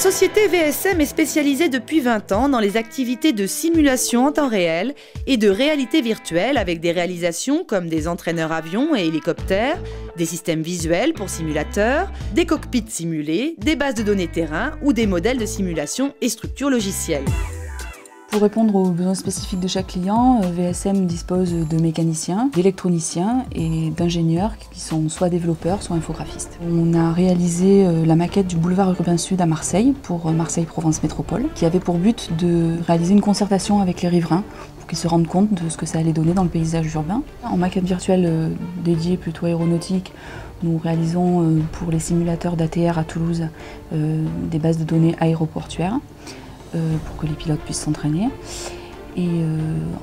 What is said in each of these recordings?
La société VSM est spécialisée depuis 20 ans dans les activités de simulation en temps réel et de réalité virtuelle avec des réalisations comme des entraîneurs avions et hélicoptères, des systèmes visuels pour simulateurs, des cockpits simulés, des bases de données terrain ou des modèles de simulation et structures logicielles. Pour répondre aux besoins spécifiques de chaque client, VSM dispose de mécaniciens, d'électroniciens et d'ingénieurs qui sont soit développeurs, soit infographistes. On a réalisé la maquette du boulevard urbain sud à Marseille pour Marseille-Provence Métropole, qui avait pour but de réaliser une concertation avec les riverains pour qu'ils se rendent compte de ce que ça allait donner dans le paysage urbain. En maquette virtuelle dédiée plutôt aéronautique, nous réalisons pour les simulateurs d'ATR à Toulouse des bases de données aéroportuaires, pour que les pilotes puissent s'entraîner. Et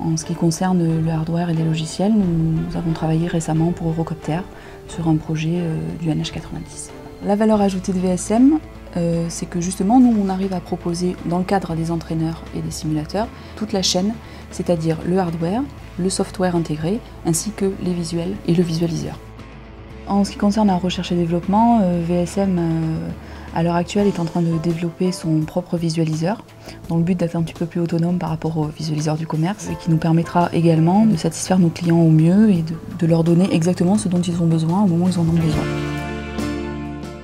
en ce qui concerne le hardware et les logiciels, nous avons travaillé récemment pour Eurocopter sur un projet du NH90. La valeur ajoutée de VSM, c'est que justement nous on arrive à proposer dans le cadre des entraîneurs et des simulateurs toute la chaîne, c'est-à-dire le hardware, le software intégré, ainsi que les visuels et le visualiseur. En ce qui concerne la recherche et développement, VSM à l'heure actuelle est en train de développer son propre visualiseur dans le but d'être un petit peu plus autonome par rapport au visualiseur du commerce et qui nous permettra également de satisfaire nos clients au mieux et de leur donner exactement ce dont ils ont besoin au moment où ils en ont besoin.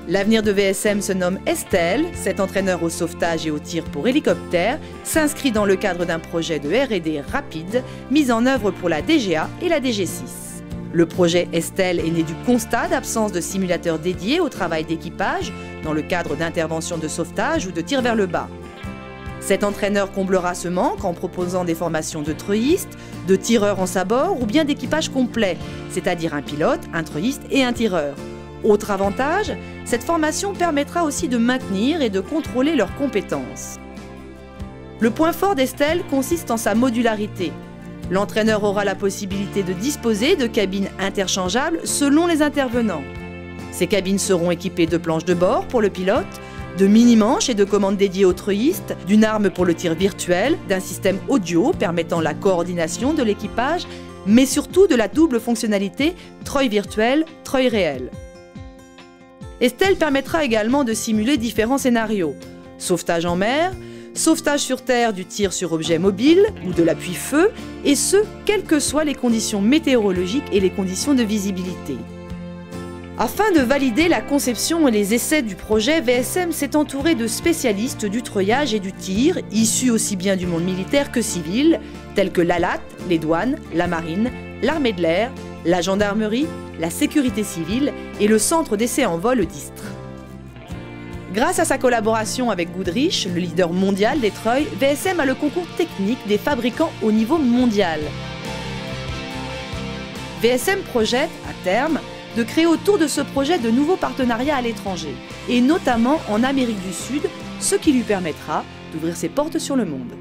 L'avenir de VSM se nomme Estelle. Cet entraîneur au sauvetage et au tir pour hélicoptère s'inscrit dans le cadre d'un projet de R&D rapide mis en œuvre pour la DGA et la DG6. Le projet Estelle est né du constat d'absence de simulateurs dédiés au travail d'équipage dans le cadre d'interventions de sauvetage ou de tir vers le bas. Cet entraîneur comblera ce manque en proposant des formations de treuistes, de tireurs en sabord ou bien d'équipage complet, c'est-à-dire un pilote, un treuiste et un tireur. Autre avantage, cette formation permettra aussi de maintenir et de contrôler leurs compétences. Le point fort d'Estelle consiste en sa modularité. L'entraîneur aura la possibilité de disposer de cabines interchangeables selon les intervenants. Ces cabines seront équipées de planches de bord pour le pilote, de mini-manches et de commandes dédiées aux treuistes, d'une arme pour le tir virtuel, d'un système audio permettant la coordination de l'équipage, mais surtout de la double fonctionnalité treuil virtuel, treuil réel. Estelle permettra également de simuler différents scénarios. Sauvetage en mer, sauvetage sur terre du tir sur objet mobile ou de l'appui-feu, et ce, quelles que soient les conditions météorologiques et les conditions de visibilité. Afin de valider la conception et les essais du projet, VSM s'est entouré de spécialistes du treuillage et du tir, issus aussi bien du monde militaire que civil, tels que l'ALAT, les douanes, la marine, l'armée de l'air, la gendarmerie, la sécurité civile et le centre d'essai en vol d'Istres. Grâce à sa collaboration avec Goodrich, le leader mondial des treuils, VSM a le concours technique des fabricants au niveau mondial. VSM projette, à terme, de créer autour de ce projet de nouveaux partenariats à l'étranger, et notamment en Amérique du Sud, ce qui lui permettra d'ouvrir ses portes sur le monde.